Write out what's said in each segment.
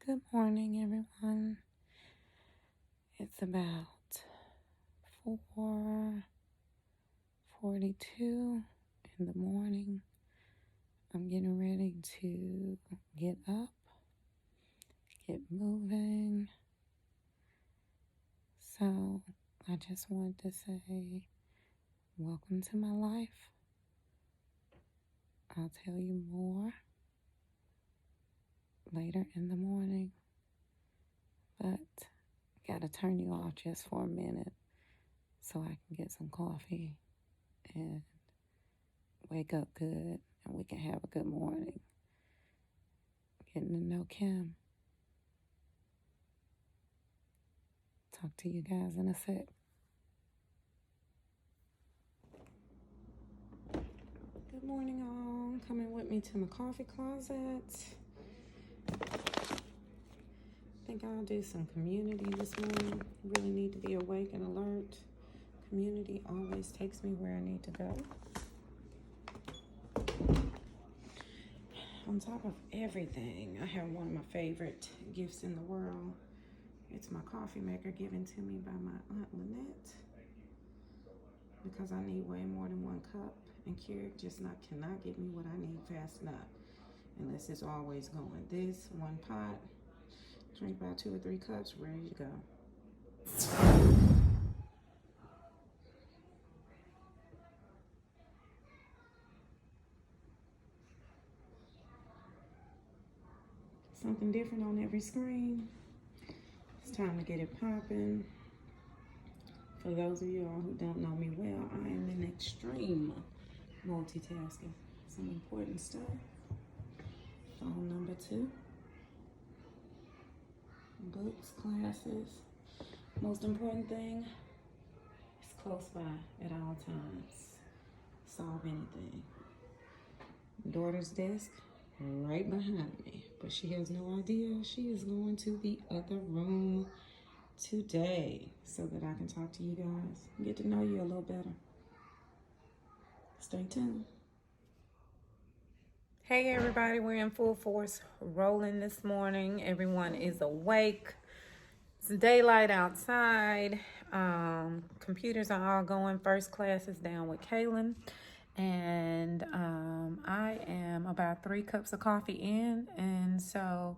Good morning, everyone. It's about 4:42 in the morning. I'm getting ready to get up, get moving. So I just want to say, welcome to my life. I'll tell you more later in the morning, but gotta turn you off just for a minute so I can get some coffee and wake up good and we can have a good morning. Getting to know Kim. Talk to you guys in a sec. Good morning, all. Coming with me to my coffee closet. I think I'll do some community this morning. Really need to be awake and alert. Community always takes me where I need to go. On top of everything, I have one of my favorite gifts in the world. It's my coffee maker given to me by my Aunt Lynette, because I need way more than one cup, and Keurig just cannot give me what I need fast enough unless it's always going. This one pot, drink about 2 or 3 cups, ready to go. Something different on every screen. It's time to get it popping. For those of you all who don't know me well, I am an extreme multitasker. Some important stuff. Phone number 2. Books, classes. Most important thing is close by at all times. Solve anything. Daughter's desk right behind me, but she has no idea she is going to the other room today so that I can talk to you guys and get to know you a little better. Stay tuned. Hey everybody, we're in full force rolling this morning. Everyone is awake. It's daylight outside. Computers are all going. First class is down with Kaylin. And I am about 3 cups of coffee in, and so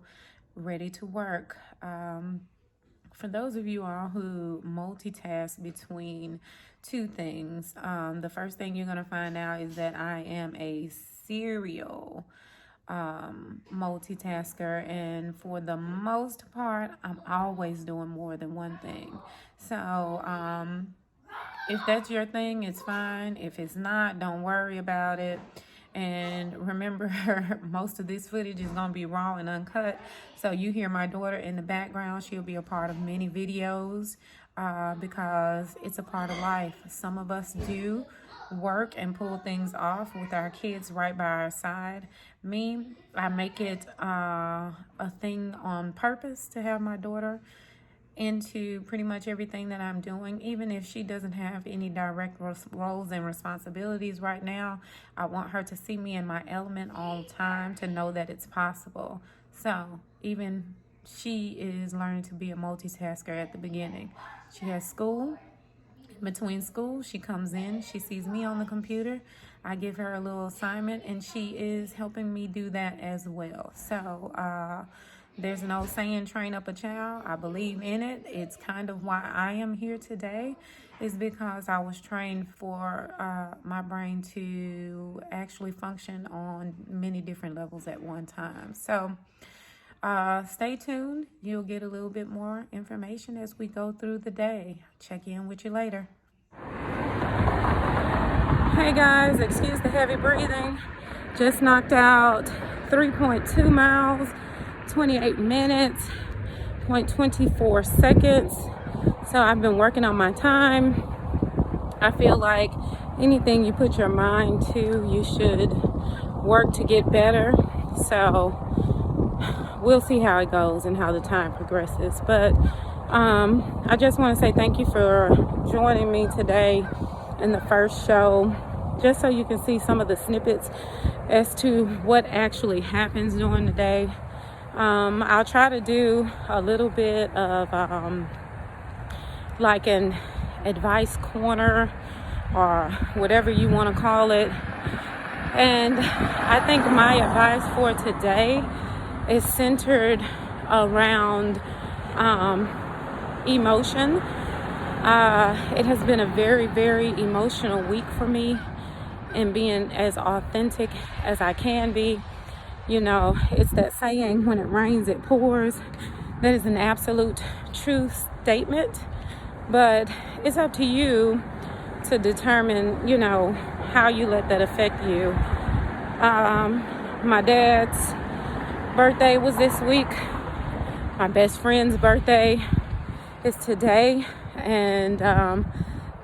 ready to work. For those of you all who multitask between 2 things, the first thing you're going to find out is that I am a serial multitasker, and for the most part, I'm always doing more than one thing. So, if that's your thing, it's fine. If it's not, don't worry about it. And remember, most of this footage is going to be raw and uncut. So you hear my daughter in the background. She'll be a part of many videos because it's a part of life. Some of us do work and pull things off with our kids right by our side. Me, I make it a thing on purpose to have my daughter into pretty much everything that I'm doing. Even if she doesn't have any direct roles and responsibilities right now, I want her to see me in my element all the time, to know that it's possible. So even she is learning to be a multitasker at the beginning. She has school. Between school, she comes in, she sees me on the computer, I give her a little assignment, and she is helping me do that as well. So there's no saying train up a child. I believe in it. It's kind of why I am here today, is because I was trained for my brain to actually function on many different levels at one time. So stay tuned. You'll get a little bit more information as we go through the day. Check in with you later. Hey guys, excuse the heavy breathing. Just knocked out 3.2 miles. 28 minutes, 0.24 seconds. So I've been working on my time. I feel like anything you put your mind to, you should work to get better. So we'll see how it goes and how the time progresses. But I just want to say thank you for joining me today in the first show, just so you can see some of the snippets as to what actually happens during the day. I'll try to do a little bit of like an advice corner or whatever you want to call it. And I think my advice for today is centered around emotion. It has been a very, very emotional week for me, and being as authentic as I can be. You know, it's that saying, when it rains, it pours. That is an absolute true statement, but it's up to you to determine, you know, how you let that affect you. My dad's birthday was this week. My best friend's birthday is today, and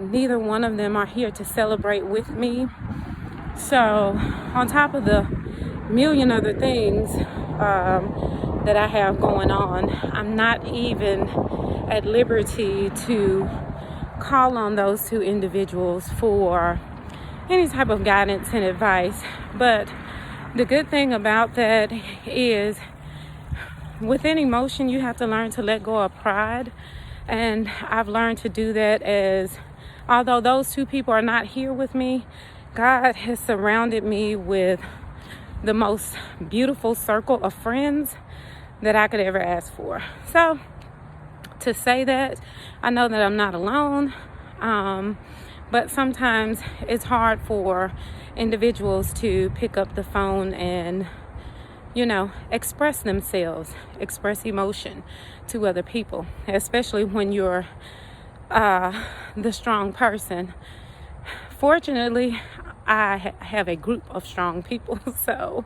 neither one of them are here to celebrate with me. So on top of the million other things that I have going on, I'm not even at liberty to call on those two individuals for any type of guidance and advice. But the good thing about that is, within emotion, you have to learn to let go of pride. And I've learned to do that, as although those two people are not here with me, God has surrounded me with the most beautiful circle of friends that I could ever ask for. So to say that, I know that I'm not alone, but sometimes it's hard for individuals to pick up the phone and, you know, express themselves, express emotion to other people, especially when you're the strong person. Fortunately, I have a group of strong people, so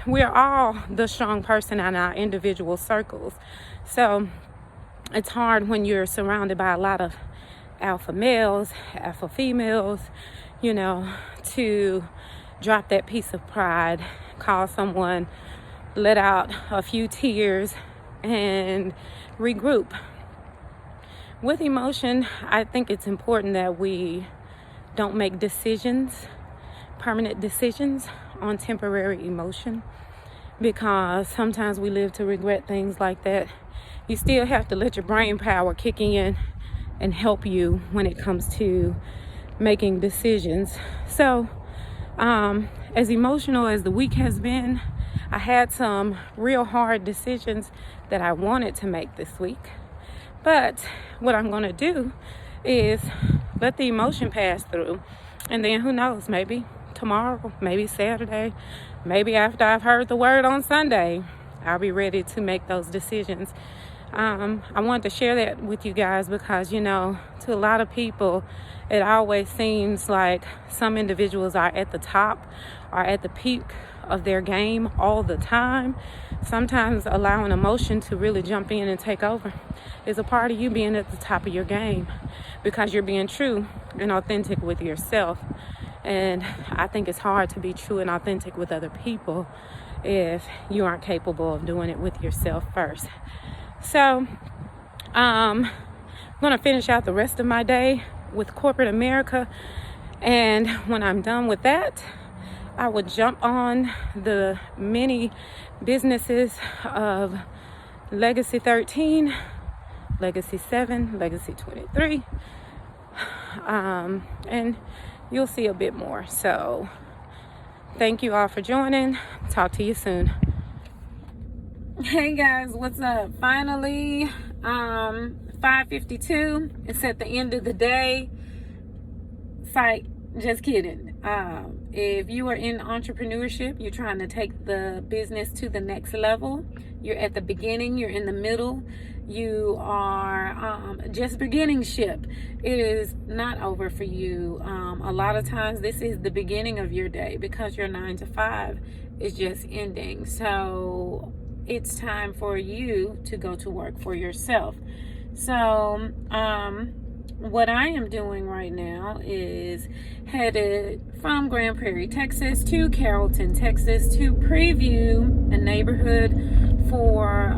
we're all the strong person in our individual circles. So it's hard when you're surrounded by a lot of alpha males, alpha females, you know, to drop that piece of pride, call someone, let out a few tears, and regroup. With emotion, I think it's important that we don't make decisions, permanent decisions, on temporary emotion, because sometimes we live to regret things like that. You still have to let your brain power kick in and help you when it comes to making decisions. So as emotional as the week has been, I had some real hard decisions that I wanted to make this week. But what I'm going to do is let the emotion pass through, and then who knows, maybe tomorrow, maybe Saturday, maybe after I've heard the word on Sunday, I'll be ready to make those decisions. I wanted to share that with you guys because, you know, to a lot of people, it always seems like some individuals are at the top or at the peak of their game all the time. Sometimes allowing emotion to really jump in and take over is a part of you being at the top of your game, because you're being true and authentic with yourself. And I think it's hard to be true and authentic with other people if you aren't capable of doing it with yourself first. So I'm going to finish out the rest of my day with corporate America, and when I'm done with that, I would jump on the many businesses of Legacy 13, Legacy 7, Legacy 23, and you'll see a bit more. So thank you all for joining. Talk to you soon. Hey guys, what's up? Finally, 5:52. It's at the end of the day. Psych, just kidding. If you are in entrepreneurship, you're trying to take the business to the next level. You're at the beginning, you're in the middle, you are just beginning ship. It is not over for you. A lot of times this is the beginning of your day, because your 9 to 5 is just ending. So it's time for you to go to work for yourself. So what I am doing right now is headed from Grand Prairie, Texas to Carrollton, Texas, to preview a neighborhood for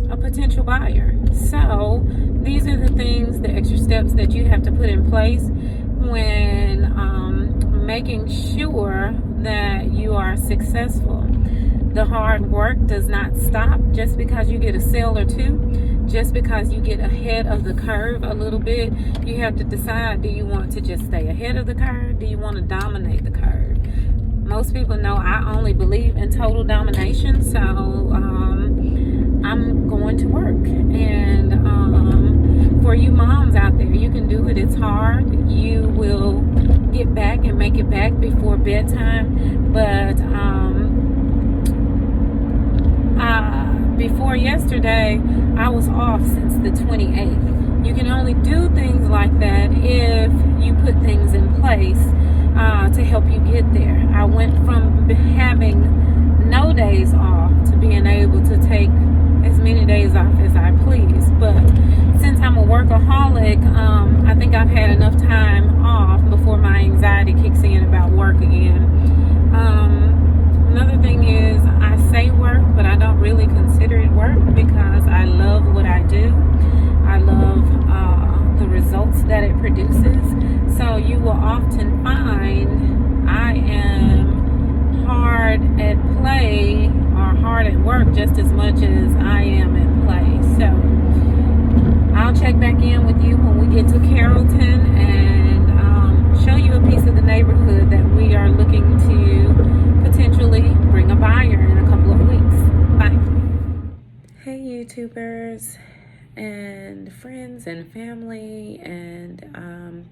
a potential buyer. So these are the things, the extra steps that you have to put in place when making sure that you are successful. the hard work does not stop just because you get a sale or two, just because you get ahead of the curve a little bit. You have to decide, do you want to just stay ahead of the curve? Do you want to dominate the curve? Most people know I only believe in total domination, so I'm going to work. And for you moms out there, you can do it. It's hard. You will get back and make it back before bedtime, but before yesterday, I was off since the 28th. You can only do things like that if you put things in place to help you get there. I went from having no days off to being able to take as many days off as I please. But since I'm a workaholic, I think I've had enough time off before my anxiety kicks in about work again. Another thing is, I say work, but I don't really consider it work because I love what I do. I love the results that it produces. So you will often find I am hard at play or hard at work just as much as I am at play. So I'll check back in with you when we get to Carrollton and show you a piece of the neighborhood that we are looking to potentially bring a buyer in a couple of weeks. Bye. Hey YouTubers and friends and family and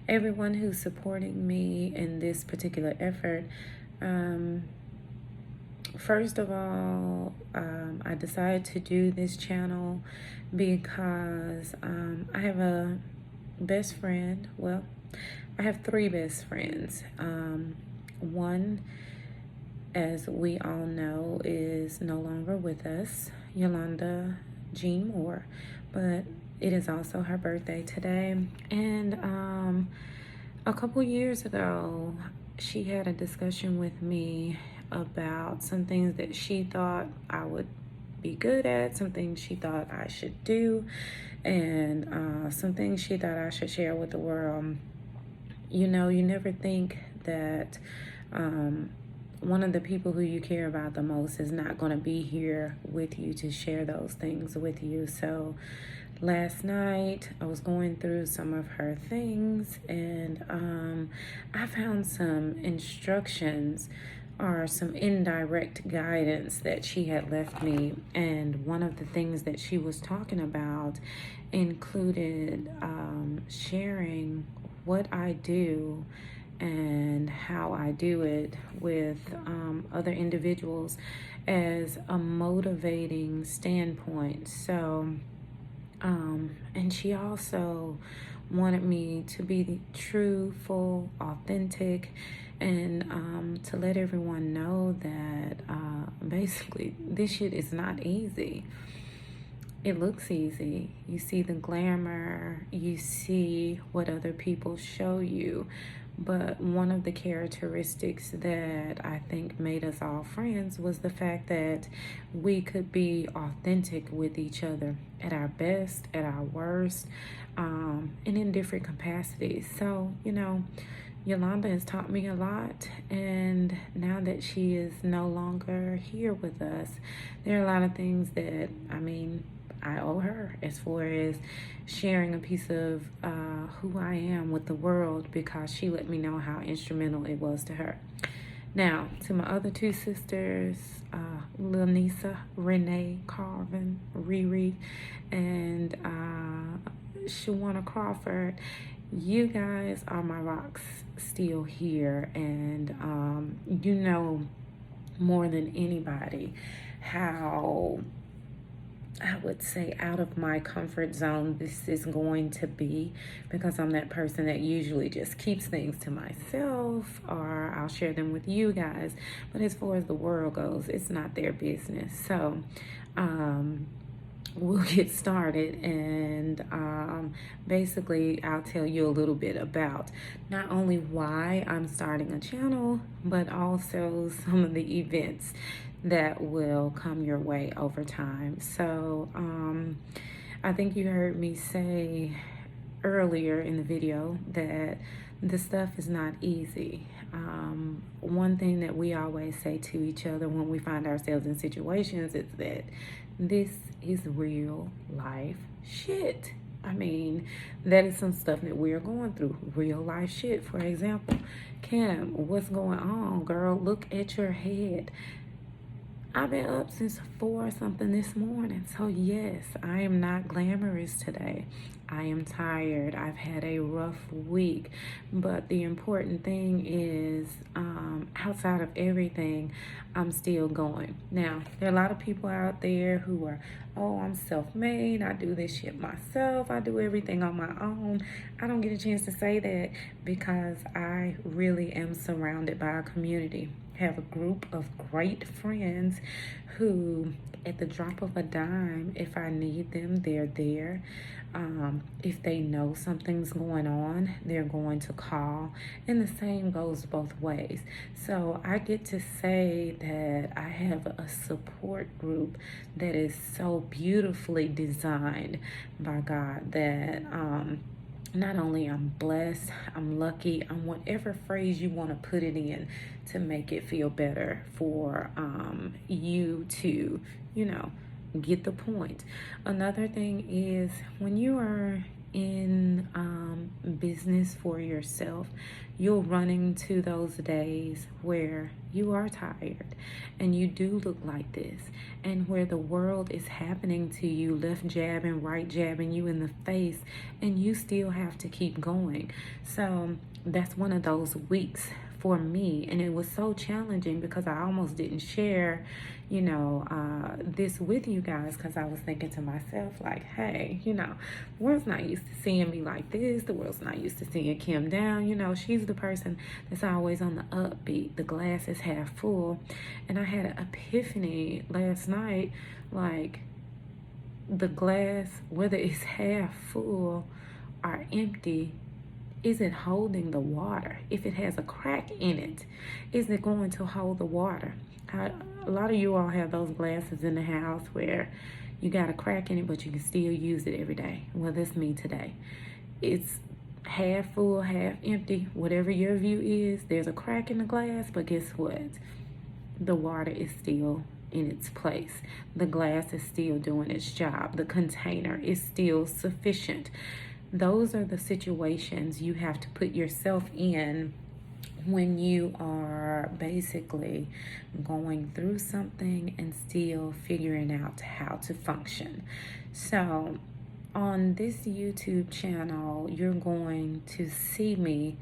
everyone who's supporting me in this particular effort. First of all, I decided to do this channel because I have a best friend. Well, I have three best friends. One, as we all know, is no longer with us, Yolanda Jean Moore, but it is also her birthday today. And a couple years ago, she had a discussion with me about some things that she thought I would be good at, some things she thought I should do, and some things she thought I should share with the world. You know, you never think that one of the people who you care about the most is not going to be here with you to share those things with you. So last night I was going through some of her things, and I found some instructions or some indirect guidance that she had left me. And one of the things that she was talking about included sharing what I do and how I do it with other individuals as a motivating standpoint. So, and she also wanted me to be truthful, authentic, and to let everyone know that basically this shit is not easy. It looks easy. You see the glamour, you see what other people show you. But one of the characteristics that I think made us all friends was the fact that we could be authentic with each other at our best, at our worst, and in different capacities. So, you know, Yolanda has taught me a lot, and now that she is no longer here with us, there are a lot of things that, I owe her as far as sharing a piece of who I am with the world, because she let me know how instrumental it was to her. Now, to my other two sisters, Lil Nisa, Renee, Carvin, Riri, and Shawana Crawford, you guys are my rocks still here, and you know more than anybody how, I would say, out of my comfort zone this is going to be, because I'm that person that usually just keeps things to myself, or I'll share them with you guys, but as far as the world goes, it's not their business. So we'll get started, and basically I'll tell you a little bit about not only why I'm starting a channel, but also some of the events that will come your way over time. So I think you heard me say earlier in the video that the stuff is not easy. one thing that we always say to each other when we find ourselves in situations is that this is real life shit. I mean, that is some stuff that we're going through. Real life shit. For example, Kim, what's going on, girl? Look at your head. I've been up since 4 something this morning. So yes, I am not glamorous today. I am tired. I've had a rough week. But the important thing is, outside of everything, I'm still going. Now, there are a lot of people out there who are, oh, I'm self-made. I do this shit myself. I do everything on my own. I don't get a chance to say that because I really am surrounded by a community. Have a group of great friends who, at the drop of a dime, if I need them, they're there. If they know something's going on, they're going to call, and the same goes both ways. So I get to say that I have a support group that is so beautifully designed by God that not only I'm blessed, I'm lucky, I'm whatever phrase you want to put it in to make it feel better for you to, get the point. Another thing is when you are in business for yourself, you'll run into those days where you are tired and you do look like this, and where the world is happening to you, left jabbing, right jabbing you in the face, and you still have to keep going. So that's one of those weeks for me, and it was so challenging because I almost didn't share this with you guys, because I was thinking to myself, like, hey, the world's not used to seeing me like this. The world's not used to seeing Kim down. She's the person that's always on the upbeat. The glass is half full. And I had an epiphany last night, like, the glass, whether it's half full or empty, is it holding the water? If it has a crack in it, is it going to hold the water? A lot of you all have those glasses in the house where you got a crack in it, but you can still use it every day. Well, that's me today. It's half full, half empty. Whatever your view is, there's a crack in the glass, but guess what? The water is still in its place. The glass is still doing its job. The container is still sufficient. Those are the situations you have to put yourself in when you are basically going through something and still figuring out how to function. So on this YouTube channel, you're going to see me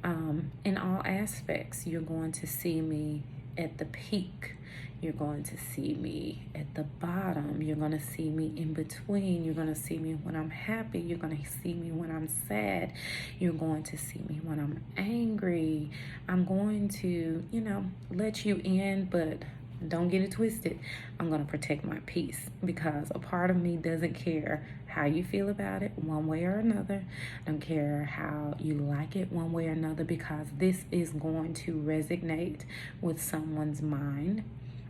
in all aspects. You're going to see me at the peak. You're going to see me at the bottom. You're going to see me in between. You're going to see me when I'm happy. You're going to see me when I'm sad. You're going to see me when I'm angry. I'm going to, let you in, but don't get it twisted. I'm going to protect my peace, because a part of me doesn't care how you feel about it one way or another. I don't care how you like it one way or another, because this is going to resonate with someone's mind.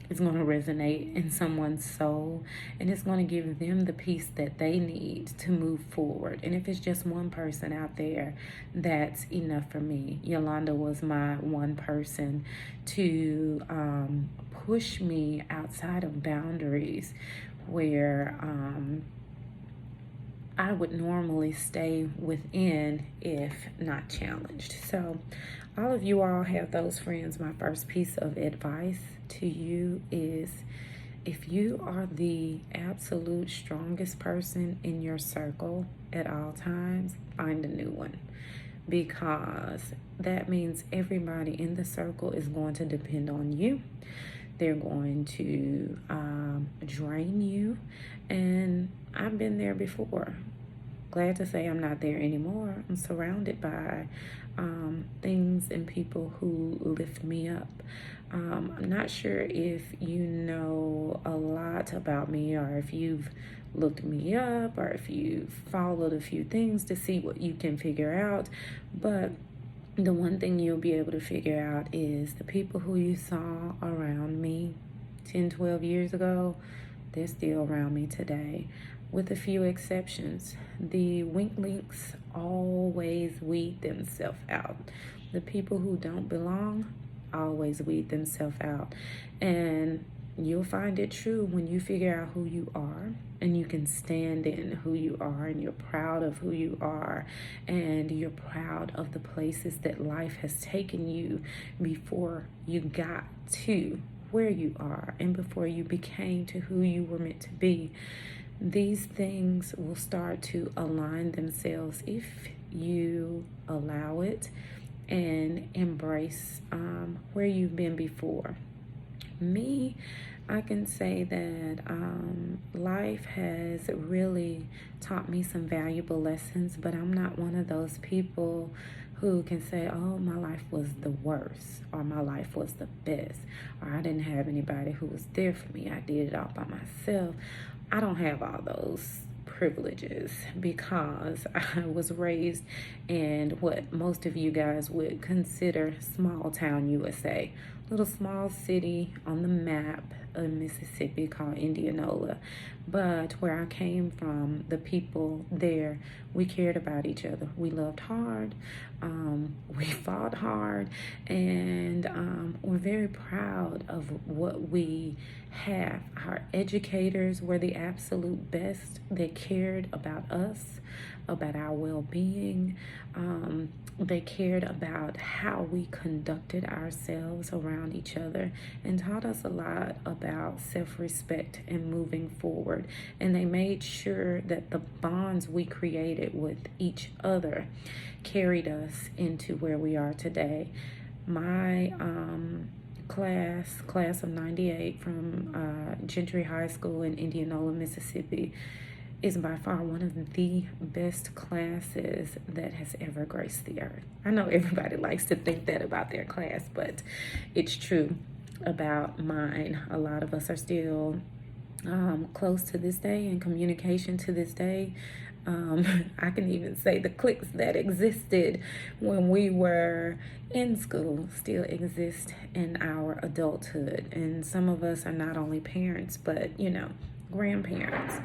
It's going to resonate in someone's soul, and it's going to give them the peace that they need to move forward. And if it's just one person out there, that's enough for me. Yolanda was my one person to push me outside of boundaries where I would normally stay within if not challenged. So all of you all have those friends. My first piece of advice to you is, if you are the absolute strongest person in your circle at all times, find a new one, because that means everybody in the circle is going to depend on you. They're going to drain you, and I've been there before. Glad to say I'm not there anymore. I'm surrounded by things and people who lift me up. I'm not sure if you know a lot about me, or if you've looked me up, or if you've followed a few things to see what you can figure out, but the one thing you'll be able to figure out is the people who you saw around me 10, 12 years ago, they're still around me today, with a few exceptions. The wink links always weed themselves out. The people who don't belong always weed themselves out. And you'll find it true when you figure out who you are and you can stand in who you are and you're proud of who you are and you're proud of the places that life has taken you before you got to where you are and before you became to who you were meant to be. These things will start to align themselves if you allow it and embrace where you've been before. Me, I can say that life has really taught me some valuable lessons, but I'm not one of those people who can say, oh, my life was the worst, or my life was the best, or I didn't have anybody who was there for me. I did it all by myself. I don't have all those privileges because I was raised in what most of you guys would consider small town USA, little small city on the map of Mississippi called Indianola. But where I came from, the people there, we cared about each other. We loved hard, we fought hard, and we're very proud of what we have. Our educators were the absolute best. They cared about us, about our well-being. They cared about how we conducted ourselves around each other and taught us a lot about self-respect and moving forward. And they made sure that the bonds we created with each other carried us into where we are today. My class of 98 from Gentry High School in Indianola, Mississippi, is by far one of the best classes that has ever graced the earth. I know everybody likes to think that about their class, but it's true about mine. A lot of us are still close to this day, in communication to this day. I can even say the cliques that existed when we were in school still exist in our adulthood. And some of us are not only parents, but, grandparents.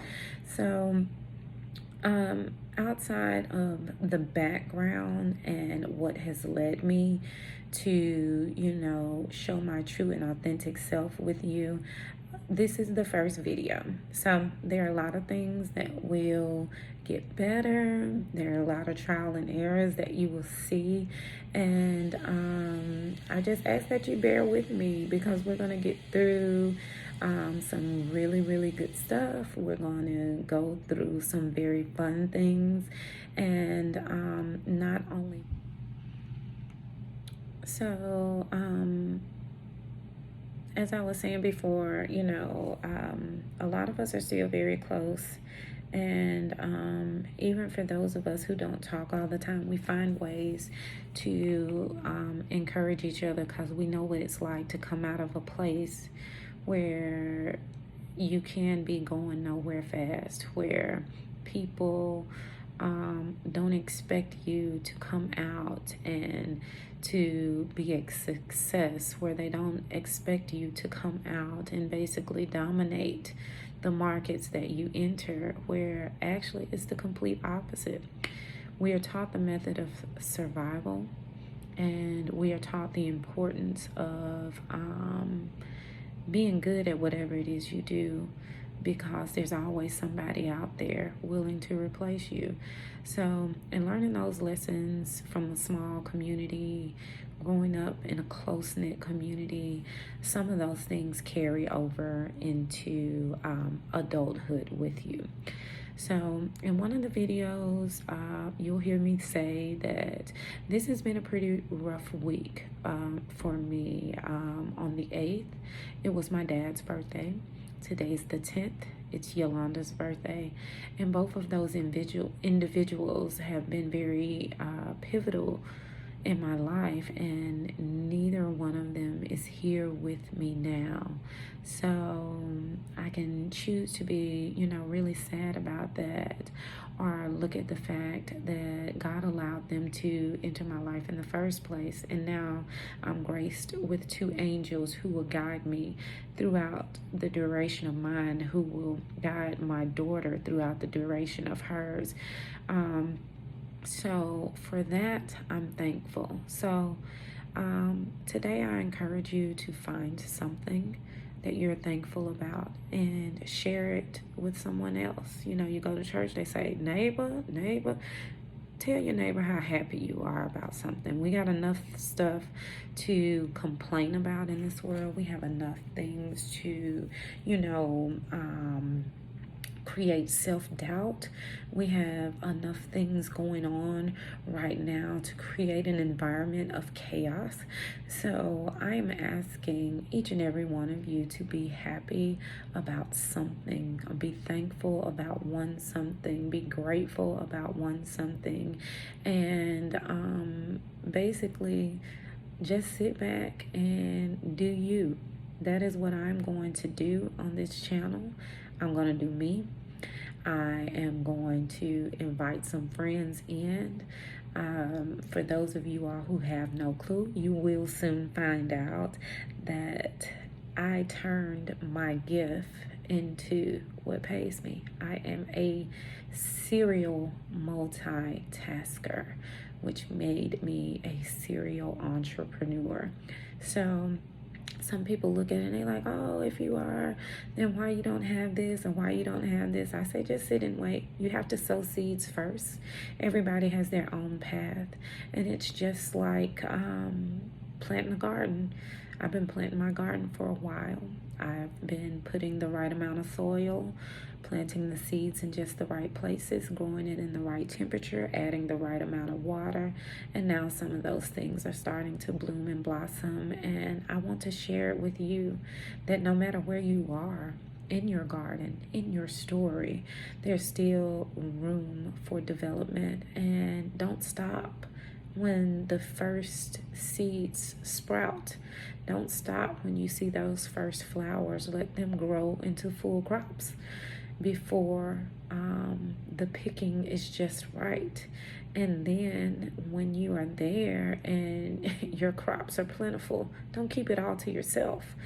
So, outside of the background and what has led me to, show my true and authentic self with you, this is the first video. So there are a lot of things that will get better. There are a lot of trial and errors that you will see. And I just ask that you bear with me because we're going to get through some really, really good stuff. We're going to go through some very fun things. And not only... So, as I was saying before, a lot of us are still very close. And even for those of us who don't talk all the time, we find ways to encourage each other because we know what it's like to come out of a place where you can be going nowhere fast, where people don't expect you to come out and to be a success, where they don't expect you to come out and basically dominate the markets that you enter, where actually it's the complete opposite. We are taught the method of survival, and we are taught the importance of being good at whatever it is you do, because there's always somebody out there willing to replace you. So, in learning those lessons from a small community, growing up in a close-knit community, some of those things carry over into adulthood with you. So, in one of the videos, you'll hear me say that this has been a pretty rough week for me. On the 8th, it was my dad's birthday. Today's the 10th. It's Yolanda's birthday. And both of those individuals have been very pivotal in my life, and neither one of them is here with me now. So I can choose to be, really sad about that, or look at the fact that God allowed them to enter my life in the first place, and now I'm graced with 2 angels who will guide me throughout the duration of mine, who will guide my daughter throughout the duration of hers. So for that, I'm thankful. So today I encourage you to find something that you're thankful about and share it with someone else. You know, you go to church, they say, neighbor, tell your neighbor how happy you are about something. We got enough stuff to complain about in this world. We have enough things to, create self-doubt. We have enough things going on right now to create an environment of chaos. So I'm asking each and every one of you to be happy about something, be thankful about one something, be grateful about one something, and basically just sit back and do you. That is what I'm going to do on this channel. I'm going to do me. I am going to invite some friends in. For those of you all who have no clue, you will soon find out that I turned my gift into what pays me. I am a serial multitasker, which made me a serial entrepreneur. So some people look at it and they're like, oh, if you are, then why you don't have this and why you don't have this? I say, just sit and wait. You have to sow seeds first. Everybody has their own path. And it's just like planting a garden. I've been planting my garden for a while. I've been putting the right amount of soil, planting the seeds in just the right places, growing it in the right temperature, adding the right amount of water. And now some of those things are starting to bloom and blossom. And I want to share it with you that no matter where you are in your garden, in your story, there's still room for development. And don't stop when the first seeds sprout. Don't stop when you see those first flowers. Let them grow into full crops before the picking is just right. And then when you are there and your crops are plentiful, don't keep it all to yourself.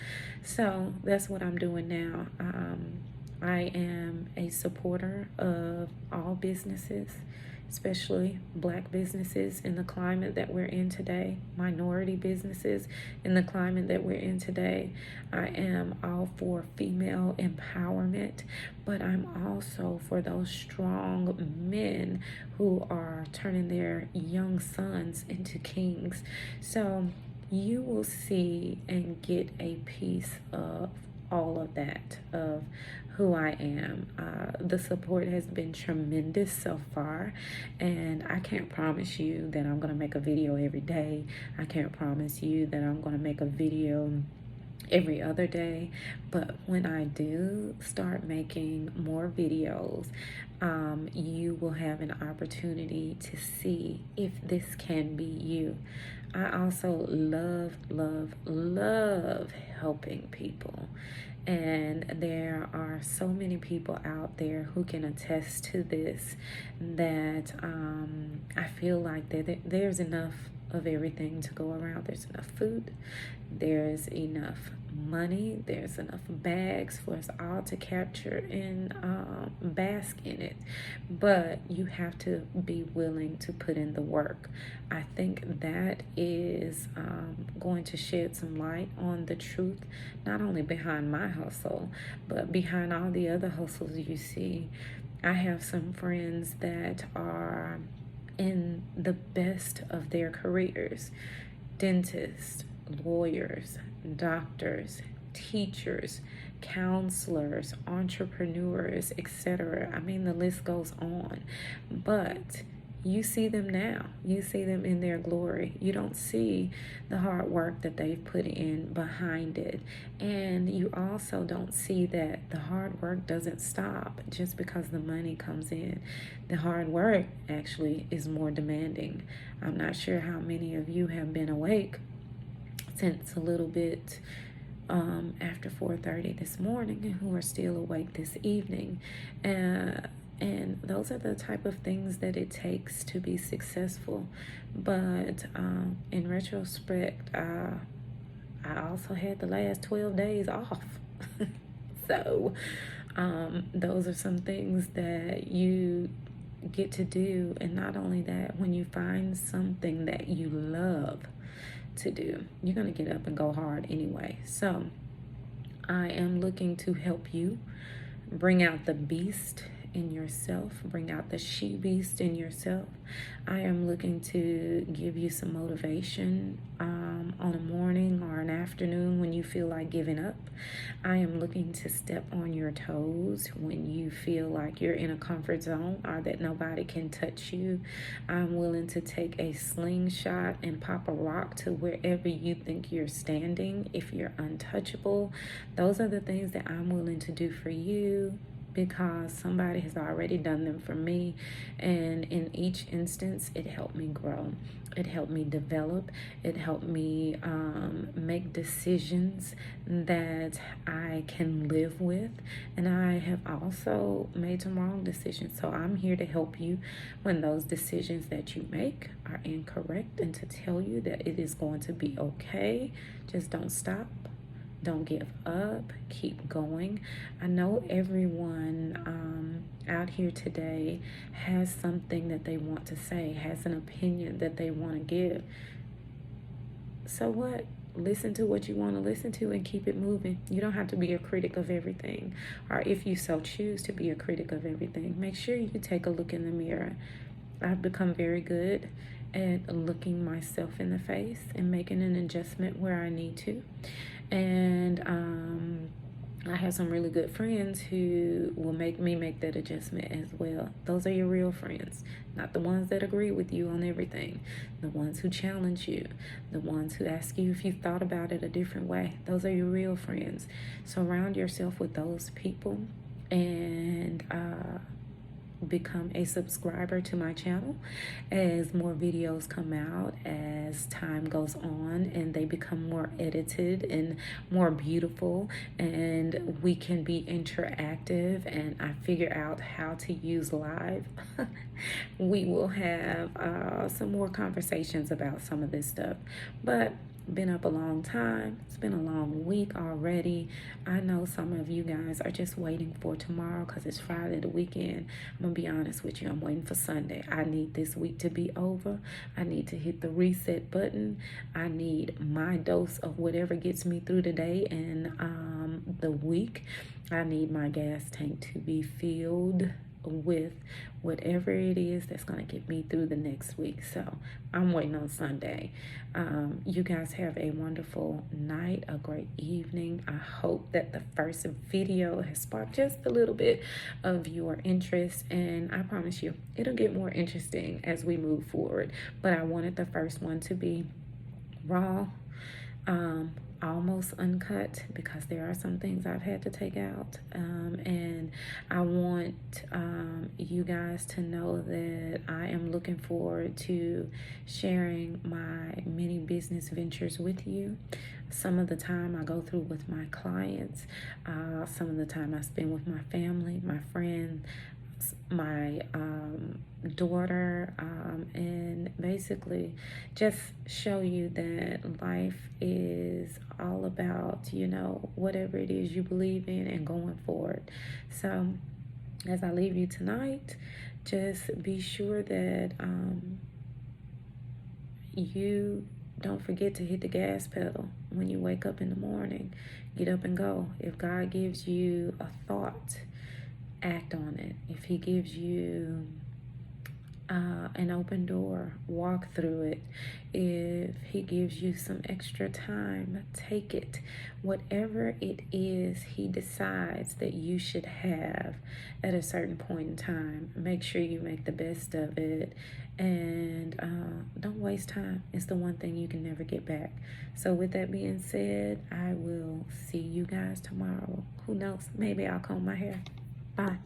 So that's what I'm doing now. I am a supporter of all businesses, especially Black businesses in the climate that we're in today, minority businesses in the climate that we're in today. I am all for female empowerment, but I'm also for those strong men who are turning their young sons into kings. So you will see and get a piece of all of that, of who I am. The support has been tremendous so far, and I can't promise you that I'm going to make a video every day. I can't promise you that I'm going to make a video every other day, but when I do start making more videos, you will have an opportunity to see if this can be you. I also love helping people. And there are so many people out there who can attest to this, that I feel like there's enough of everything to go around. There's enough food, there's enough money, there's enough bags for us all to capture and bask in it. But you have to be willing to put in the work. I think that is going to shed some light on the truth, not only behind my hustle, but behind all the other hustles you see. I have some friends that are in the best of their careers: dentists, lawyers, doctors, teachers, counselors, entrepreneurs, etc. I mean, the list goes on. But you see them now. You see them in their glory. You don't see the hard work that they've put in behind it. And you also don't see that the hard work doesn't stop just because the money comes in. The hard work actually is more demanding. I'm not sure how many of you have been awake since a little bit after 4:30 this morning and who are still awake this evening. And those are the type of things that it takes to be successful. But in retrospect, I also had the last 12 days off. So those are some things that you get to do. And not only that, when you find something that you love, to do. You're going to get up and go hard anyway. So I am looking to help you bring out the beast in yourself, bring out the she beast in yourself. I am looking to give you some motivation on a morning or an afternoon when you feel like giving up. I am looking to step on your toes when you feel like you're in a comfort zone or that nobody can touch you. I'm willing to take a slingshot and pop a rock to wherever you think you're standing if you're untouchable. Those are the things that I'm willing to do for you, because somebody has already done them for me, and in each instance it helped me grow, it helped me develop, it helped me make decisions that I can live with, and I have also made some wrong decisions. So I'm here to help you when those decisions that you make are incorrect, and to tell you that it is going to be okay. Just don't stop. Don't give up. Keep going. I know everyone out here today has something that they want to say, has an opinion that they want to give. So what? Listen to what you want to listen to and keep it moving. You don't have to be a critic of everything, or if you so choose to be a critic of everything, make sure you take a look in the mirror. I've become very good at looking myself in the face and making an adjustment where I need to. And I have some really good friends who will make me make that adjustment as well. Those are your real friends, not the ones that agree with you on everything, the ones who challenge you, the ones who ask you if you thought about it a different way. Those are your real friends. Surround yourself with those people, and become a subscriber to my channel as more videos come out, as time goes on and they become more edited and more beautiful, and we can be interactive, and I figure out how to use live. We will have some more conversations about some of this stuff. But been up a long time. It's been a long week already. I know some of you guys are just waiting for tomorrow because it's Friday, the weekend. I'm gonna be honest with you, I'm waiting for Sunday. I need this week to be over. I need to hit the reset button. I need my dose of whatever gets me through the day and the week. I need my gas tank to be filled with whatever it is that's going to get me through the next week. So I'm waiting on Sunday. You guys have a wonderful night, a great evening. I hope that the first video has sparked just a little bit of your interest, and I promise you it'll get more interesting as we move forward. But I wanted the first one to be raw, almost uncut, because there are some things I've had to take out, and I want you guys to know that I am looking forward to sharing my many business ventures with you. Some of the time I go through with my clients, some of the time I spend with my family, my friends, my daughter, and basically just show you that life is all about, you know, whatever it is you believe in and going forward. So as I leave you tonight, just be sure that you don't forget to hit the gas pedal when you wake up in the morning. Get up and go. If God gives you a thought, act on it. If he gives you an open door, walk through it. If he gives you some extra time, take it. Whatever it is he decides that you should have at a certain point in time, make sure you make the best of it, and don't waste time. It's the one thing you can never get back. So with that being said, I will see you guys tomorrow. Who knows, maybe I'll comb my hair. Bye.